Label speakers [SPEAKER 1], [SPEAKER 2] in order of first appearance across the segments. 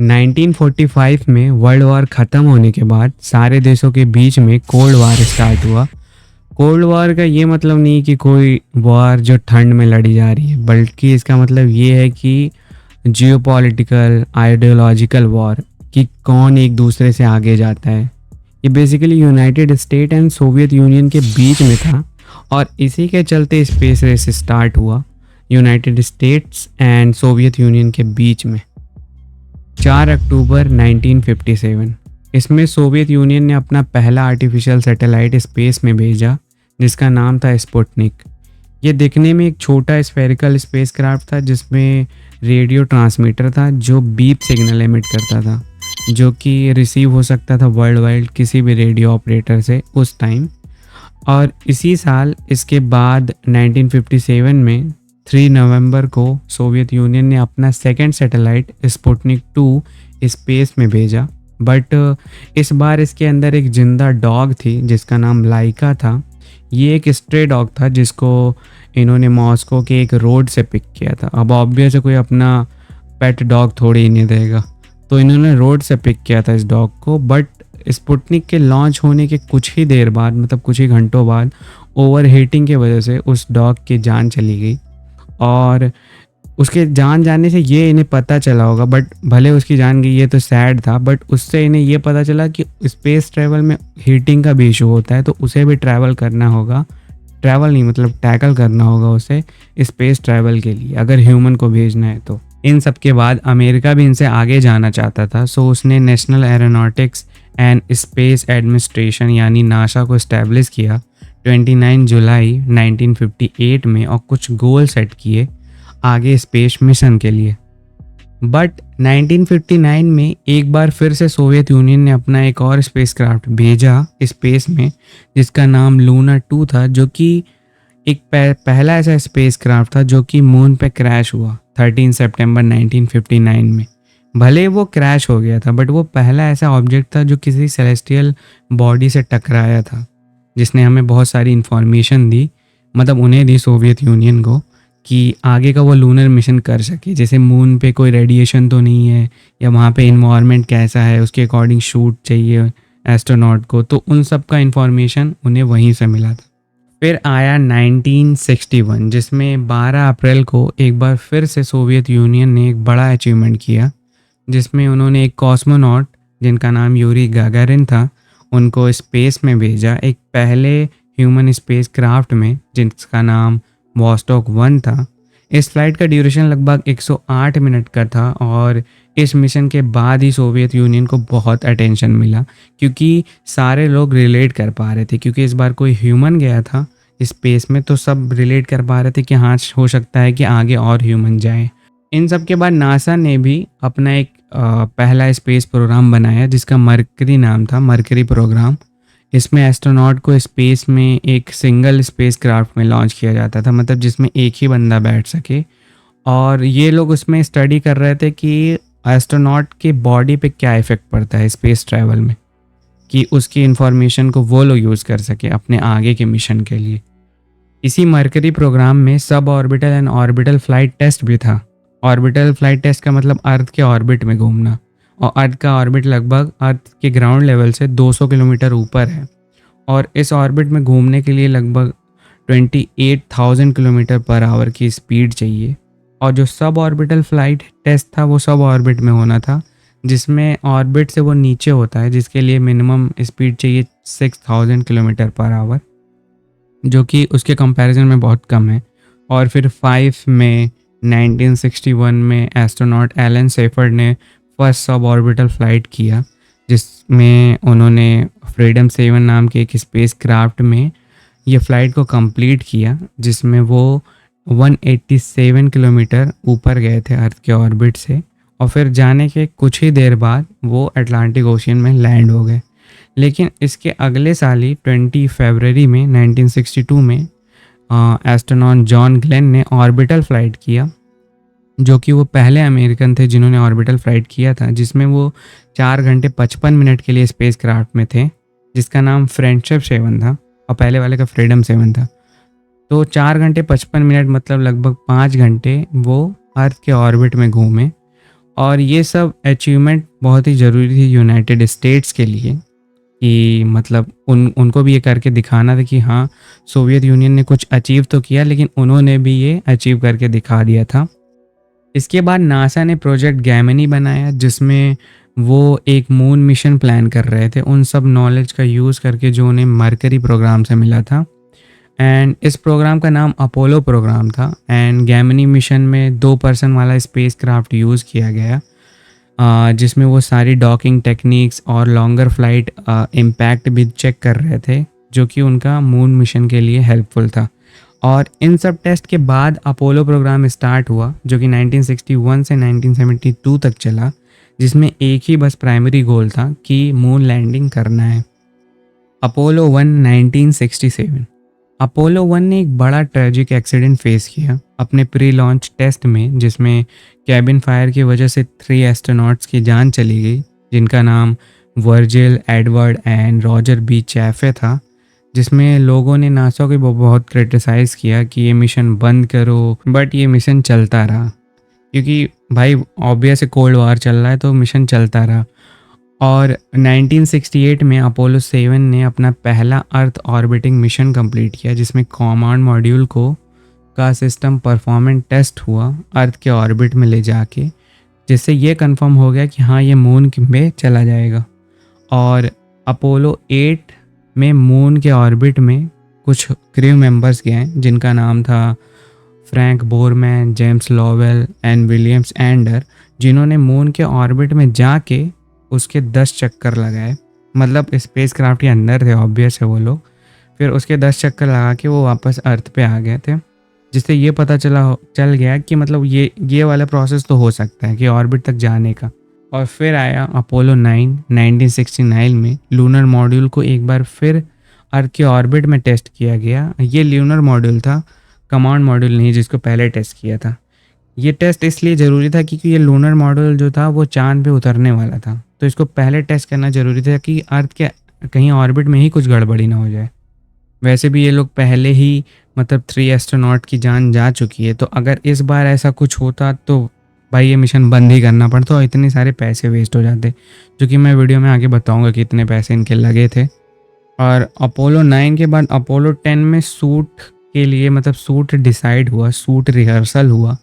[SPEAKER 1] 1945 में world war ख़त्म होने के बाद सारे देशों के बीच में कोल्ड वॉर स्टार्ट हुआ। कोल्ड वॉर का ये मतलब नहीं कि कोई वॉर जो ठंड में लड़ी जा रही है, बल्कि इसका मतलब ये है कि जियोपॉलिटिकल आइडियोलॉजिकल वॉर, कि कौन एक दूसरे से आगे जाता है। ये basically United state and Soviet union के बीच में था और इसी के चलते स्पेस रेस स्टार्ट हुआ United states and Soviet union के बीच में 4 अक्टूबर 1957। इसमें सोवियत यूनियन ने अपना पहला आर्टिफिशियल सैटेलाइट स्पेस में भेजा जिसका नाम था स्पुतनिक। ये दिखने में एक छोटा स्फेरिकल स्पेसक्राफ्ट था जिसमें रेडियो ट्रांसमीटर था जो बीप सिग्नल एमिट करता था, जो कि रिसीव हो सकता था वर्ल्ड वाइड किसी भी रेडियो ऑपरेटर से उस टाइम। और इसी साल इसके बाद 1957 में 3 नवंबर को सोवियत यूनियन ने अपना सेकंड सैटेलाइट स्पुतनिक 2 स्पेस में भेजा। बट इस बार इसके अंदर एक जिंदा डॉग थी जिसका नाम लाइका था। ये एक स्ट्रे डॉग था जिसको इन्होंने मॉस्को के एक रोड से पिक किया था। अब ऑब्वियस कोई अपना पेट डॉग थोड़ी ही नहीं देगा, तो इन्होंने रोड से पिक किया था इस डॉग को। बट स्पुतनिक के लॉन्च होने के कुछ ही देर बाद, मतलब कुछ ही घंटों बाद, ओवर हीटिंग की वजह से उस डॉग की जान चली गई। और उसके जान जाने से ये इन्हें पता चला होगा, बट भले उसकी जान गई ये तो सैड था, बट उससे इन्हें ये पता चला कि स्पेस ट्रैवल में हीटिंग का भी इशू होता है, तो उसे भी ट्रैवल करना होगा। ट्रैवल नहीं मतलब टैकल करना होगा उसे स्पेस ट्रैवल के लिए, अगर ह्यूमन को भेजना है तो। इन सब के बाद अमेरिका भी इनसे आगे जाना चाहता था, सो उसने national aeronautics and space administration यानी नासा को इस्टेब्लिश किया 29 जुलाई 1958 में और कुछ गोल सेट किए आगे स्पेस मिशन के लिए। बट 1959 में एक बार फिर से सोवियत यूनियन ने अपना एक और स्पेसक्राफ्ट भेजा स्पेस में जिसका नाम लूना 2 था, जो कि एक पहला ऐसा स्पेसक्राफ्ट था जो कि मून पे क्रैश हुआ 13 सितंबर 1959 में। भले वो क्रैश हो गया था, बट वो पहला ऐसा ऑब्जेक्ट था जो किसी सेलेस्टियल बॉडी से टकराया था, जिसने हमें बहुत सारी इंफॉर्मेशन दी, मतलब उन्हें दी सोवियत यूनियन को, कि आगे का वो लूनर मिशन कर सके। जैसे मून पे कोई रेडिएशन तो नहीं है, या वहाँ पे इन्वायरमेंट कैसा है, उसके अकॉर्डिंग शूट चाहिए एस्ट्रोनॉट को, तो उन सब का इन्फॉर्मेशन उन्हें वहीं से मिला था। फिर आया 1961 जिसमें 12 अप्रैल को एक बार फिर से सोवियत यूनियन ने एक बड़ा अचीवमेंट किया, जिसमें उन्होंने एक कॉस्मोनॉट जिनका नाम यूरी गागारिन था उनको स्पेस में भेजा, एक पहले ह्यूमन स्पेस क्राफ्ट में जिसका नाम वॉस्टॉक 1 था। इस फ्लाइट का ड्यूरेशन लगभग 108 मिनट का था और इस मिशन के बाद ही सोवियत यूनियन को बहुत अटेंशन मिला, क्योंकि सारे लोग रिलेट कर पा रहे थे, क्योंकि इस बार कोई ह्यूमन गया था स्पेस में, तो सब रिलेट कर पा रहे थे कि हाँ हो सकता है कि आगे और ह्यूमन जाए। इन सब के बाद नासा ने भी अपना एक पहला स्पेस प्रोग्राम बनाया जिसका मरकरी नाम था, मरकरी प्रोग्राम। इसमें एस्ट्रोनॉट को स्पेस में एक सिंगल स्पेस क्राफ्ट में लॉन्च किया जाता था, मतलब जिसमें एक ही बंदा बैठ सके। और ये लोग उसमें स्टडी कर रहे थे कि एस्ट्रोनॉट के बॉडी पे क्या इफ़ेक्ट पड़ता है स्पेस ट्रैवल में, कि उसकी इन्फॉर्मेशन को वो लोग यूज़ कर सके अपने आगे के मिशन के लिए। इसी मरकरी प्रोग्राम में सब orbital and orbital flight test भी था। ऑर्बिटल फ्लाइट टेस्ट का मतलब अर्थ के ऑर्बिट में घूमना, और अर्थ का ऑर्बिट लगभग अर्थ के ग्राउंड लेवल से 200 किलोमीटर ऊपर है, और इस ऑर्बिट में घूमने के लिए लगभग 28,000 किलोमीटर पर आवर की स्पीड चाहिए। और जो सब ऑर्बिटल फ्लाइट टेस्ट था वो सब ऑर्बिट में होना था, जिसमें ऑर्बिट से वो नीचे होता है, जिसके लिए मिनिमम स्पीड चाहिए 6,000 किलोमीटर पर आवर, जो कि उसके कंपैरिजन में बहुत कम है। और फिर 5 मई 1961 में एस्ट्रोनॉट एलन सेफर्ड ने फर्स्ट सब ऑर्बिटल फ्लाइट किया, जिसमें उन्होंने फ्रीडम 7 नाम के एक स्पेस क्राफ्ट में ये फ़्लाइट को कंप्लीट किया, जिसमें वो 187 किलोमीटर ऊपर गए थे अर्थ के ऑर्बिट से। और फिर जाने के कुछ ही देर बाद वो अटलांटिक ओशियन में लैंड हो गए। लेकिन इसके अगले साल ही 20 फरवरी में 1962 में एस्ट्रोनॉट जॉन ग्लेन ने ऑर्बिटल फ़्लाइट किया, जो कि वो पहले अमेरिकन थे जिन्होंने ऑर्बिटल फ्लाइट किया था, जिसमें वो 4 घंटे 55 मिनट के लिए स्पेस क्राफ्ट में थे, जिसका नाम फ्रेंडशिप 7 था और पहले वाले का फ्रीडम 7 था। तो 4 घंटे 55 मिनट मतलब लगभग 5 घंटे वो अर्थ के ऑर्बिट में घूमे। और ये सब अचीवमेंट बहुत ही ज़रूरी थी यूनाइटेड स्टेट्स के लिए कि मतलब उनको भी ये करके दिखाना था कि हाँ, सोवियत यूनियन ने कुछ अचीव तो किया लेकिन उन्होंने भी ये अचीव करके दिखा दिया था। इसके बाद नासा ने प्रोजेक्ट गैमनी बनाया जिसमें वो एक मून मिशन प्लान कर रहे थे उन सब नॉलेज का यूज़ करके जो उन्हें मरकरी प्रोग्राम से मिला था। एंड इस प्रोग्राम का नाम अपोलो प्रोग्राम था। एंड गैमनी मिशन में 2 पर्सन वाला स्पेस क्राफ्ट यूज़ किया गया जिसमें वो सारी डॉकिंग टेक्निक्स और लॉन्गर फ्लाइट इम्पैक्ट भी चेक कर रहे थे जो कि उनका मून मिशन के लिए हेल्पफुल था। और इन सब टेस्ट के बाद अपोलो प्रोग्राम स्टार्ट हुआ जो कि 1961 से 1972 तक चला, जिसमें एक ही बस प्राइमरी गोल था कि मून लैंडिंग करना है। अपोलो 1 1967। अपोलो 1 ने एक बड़ा ट्रेजिक एक्सीडेंट फेस किया अपने प्री लॉन्च टेस्ट में जिसमें कैबिन फायर की वजह से 3 एस्ट्रोनॉट्स की जान चली गई जिनका नाम Virgil, Edward and Roger B Chaffee था। जिसमें लोगों ने नासा को बहुत क्रिटिसाइज़ किया कि ये मिशन बंद करो, बट ये मिशन चलता रहा क्योंकि भाई ऑब्वियस कोल्ड वार चल रहा है तो मिशन चलता रहा। और 1968 में अपोलो 7 ने अपना पहला अर्थ ऑर्बिटिंग मिशन कंप्लीट किया जिसमें कमांड मॉड्यूल का सिस्टम परफॉर्मेंस टेस्ट हुआ अर्थ के ऑर्बिट में ले जाके, जिससे ये कंफर्म हो गया कि हाँ ये मून में चला जाएगा। और अपोलो 8 में मून के ऑर्बिट में कुछ क्रू मेंबर्स गए जिनका नाम था Frank Borman, James Lovell and Williams Ender, जिन्होंने मून के ऑर्बिट में जाके उसके 10 चक्कर लगाए। मतलब स्पेस क्राफ्ट के अंदर थे ऑब्वियस है वो लोग। फिर उसके 10 चक्कर लगा के वो वापस अर्थ पे आ गए थे, जिससे ये पता चल गया कि मतलब ये वाला प्रोसेस तो हो सकता है कि ऑर्बिट तक जाने का। और फिर आया अपोलो 9 1969 में लूनर मॉड्यूल को एक बार फिर अर्थ के ऑर्बिट में टेस्ट किया गया। ये लूनर मॉड्यूल था, कमांड मॉड्यूल नहीं जिसको पहले टेस्ट किया था। ये टेस्ट इसलिए ज़रूरी था क्योंकि ये लूनर मॉड्यूल जो था वो चांद पे उतरने वाला था, तो इसको पहले टेस्ट करना ज़रूरी था कि अर्थ के कहीं ऑर्बिट में ही कुछ गड़बड़ी ना हो जाए। वैसे भी ये लोग पहले ही मतलब 3 एस्ट्रोनॉट की जान जा चुकी है, तो अगर इस बार ऐसा कुछ होता तो भाई ये मिशन बंद ही करना पड़ता और इतने सारे पैसे वेस्ट हो जाते, जो कि मैं वीडियो में आगे बताऊंगा कि इतने पैसे इनके लगे थे। और अपोलो 9 के बाद अपोलो 10 में सूट के लिए मतलब सूट डिसाइड हुआ, सूट रिहर्सल हुआ।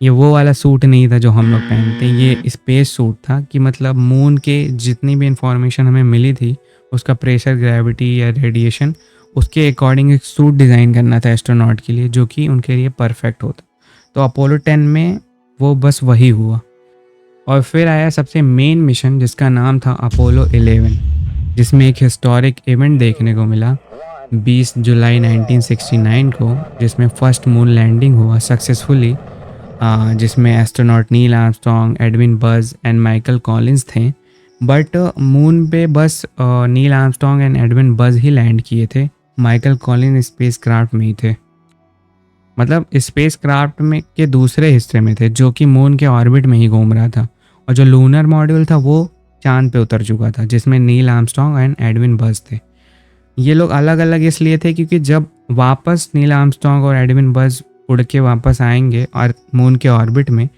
[SPEAKER 1] ये वो वाला सूट नहीं था जो हम लोग पहनते, ये स्पेस सूट था कि मतलब मून के जितनी भी इंफॉर्मेशन हमें मिली थी उसका प्रेशर, ग्रेविटी या रेडिएशन, उसके अकॉर्डिंग एक सूट डिज़ाइन करना था एस्ट्रोनॉट के लिए जो कि उनके लिए परफेक्ट होता। तो अपोलो 10 में वो बस वही हुआ। और फिर आया सबसे मेन मिशन जिसका नाम था अपोलो 11, जिसमें एक हिस्टोरिक इवेंट देखने को मिला 20 जुलाई 1969 को, जिसमें फर्स्ट मून लैंडिंग हुआ सक्सेसफुली, जिसमें astronaut Neil Armstrong, Edwin buzz and Michael Collins थे। बट मून पे बस Neil Armstrong and Edwin buzz he land किए थे, माइकल कॉलिंस स्पेस क्राफ्ट में ही थे। मतलब स्पेस क्राफ्ट में के दूसरे हिस्से में थे जो कि मून के ऑर्बिट में ही घूम रहा था, और जो लूनर मॉड्यूल था वो चांद पे उतर चुका था जिसमें Neil Armstrong and Edwin buzz थे। ये लोग अलग अलग इसलिए थे क्योंकि जब वापस नील आर्मस्ट्रॉन्ग और एडविन बज़ उड़ के वापस आएंगे और मून के ऑर्बिट में,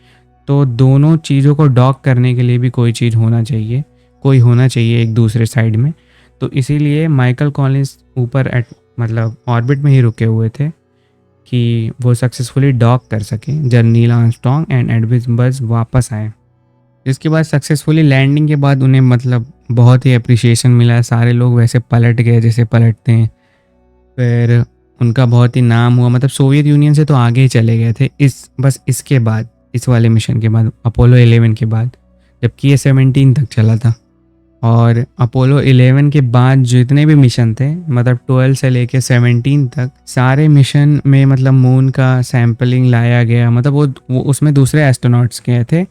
[SPEAKER 1] तो दोनों चीज़ों को डॉक करने के लिए भी कोई चीज़ होना चाहिए, कोई होना चाहिए एक दूसरे साइड में। तो इसीलिए माइकल कॉलिंस ऊपर मतलब ऑर्बिट में ही रुके हुए थे कि वो सक्सेसफुली डॉक कर सकें जब Neil Armstrong and Edwin buzz वापस आए। इसके बाद सक्सेसफुली लैंडिंग के बाद उन्हें मतलब बहुत ही अप्रिसिएशन मिला, सारे लोग वैसे पलट गए जैसे पलटते हैं। फिर उनका बहुत ही नाम हुआ, मतलब सोवियत यूनियन से तो आगे ही चले गए थे इसके बाद, इस वाले मिशन के बाद, अपोलो 11 के बाद, जबकि ये 17 तक चला था। और अपोलो 11 के बाद जितने भी मिशन थे मतलब 12 से लेके 17 तक सारे मिशन में मतलब मून का सैम्पलिंग लाया गया। मतलब वो उसमें दूसरे एस्ट्रोनॉट्स गए थे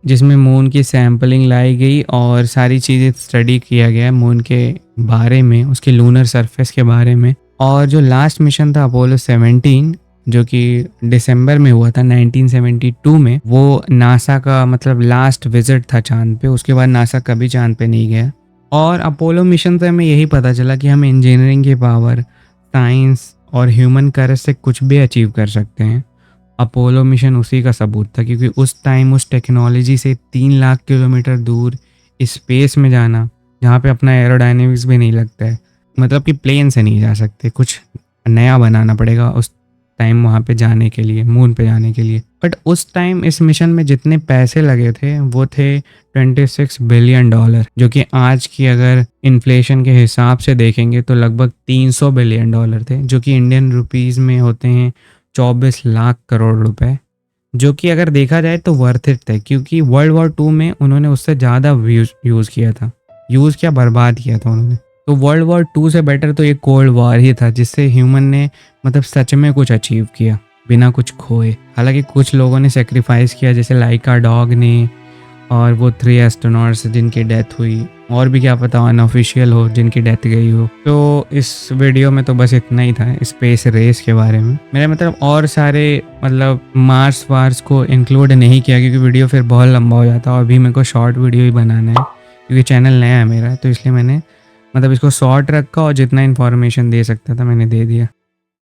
[SPEAKER 1] जिसमें मून की सैम्पलिंग लाई गई और सारी चीज़ें स्टडी किया गया मून के बारे में, उसके लूनर सरफेस के बारे में। और जो लास्ट मिशन था अपोलो 17 जो कि दिसंबर में हुआ था 1972 में, वो नासा का मतलब लास्ट विजिट था चांद पे। उसके बाद नासा कभी चांद पे नहीं गया। और अपोलो मिशन से हमें यही पता चला कि हम इंजीनियरिंग की पावर, साइंस और ह्यूमन करेज से कुछ भी अचीव कर सकते हैं। अपोलो मिशन उसी का सबूत था, क्योंकि उस टाइम उस टेक्नोलॉजी से 3 लाख किलोमीटर दूर स्पेस में जाना, जहाँ पे अपना एरोडायनेमिक्स भी नहीं लगता है, मतलब कि प्लेन से नहीं जा सकते, कुछ नया बनाना पड़ेगा उस टाइम वहाँ पे जाने के लिए, मून पे जाने के लिए। बट उस टाइम इस मिशन में जितने पैसे लगे थे वो थे 26 बिलियन डॉलर, जो कि आज की अगर इन्फ्लेशन के हिसाब से देखेंगे तो लगभग 300 बिलियन डॉलर थे, जो कि इंडियन रुपीज़ में होते हैं 24 लाख करोड़ रुपए, जो कि अगर देखा जाए तो वर्थ इट थे, क्योंकि वर्ल्ड वॉर 2 में उन्होंने उससे ज़्यादा यूज़ किया था, यूज़ क्या बर्बाद किया था उन्होंने। तो वर्ल्ड वॉर 2 से बेटर तो ये कोल्ड वॉर ही था, जिससे ह्यूमन ने मतलब सच में कुछ अचीव किया बिना कुछ खोए। हालांकि कुछ लोगों ने सेक्रीफाइस किया, जैसे लाइका डॉग ने, और वो 3 एस्ट्रोनॉट्स जिनकी डेथ हुई, और भी क्या पता अनऑफिशियल हो जिनकी डेथ गई हो। तो इस वीडियो में तो बस इतना ही था स्पेस रेस के बारे में। मेरा मतलब और सारे मतलब मार्स वार्स को इंक्लूड नहीं किया, क्योंकि वीडियो फिर बहुत लंबा हो जाता और अभी मेरे को शॉर्ट वीडियो ही बनाना है, क्योंकि चैनल नया है मेरा, तो इसलिए मैंने मतलब इसको शॉर्ट रखा और जितना इन्फॉर्मेशन दे सकता था मैंने दे दिया।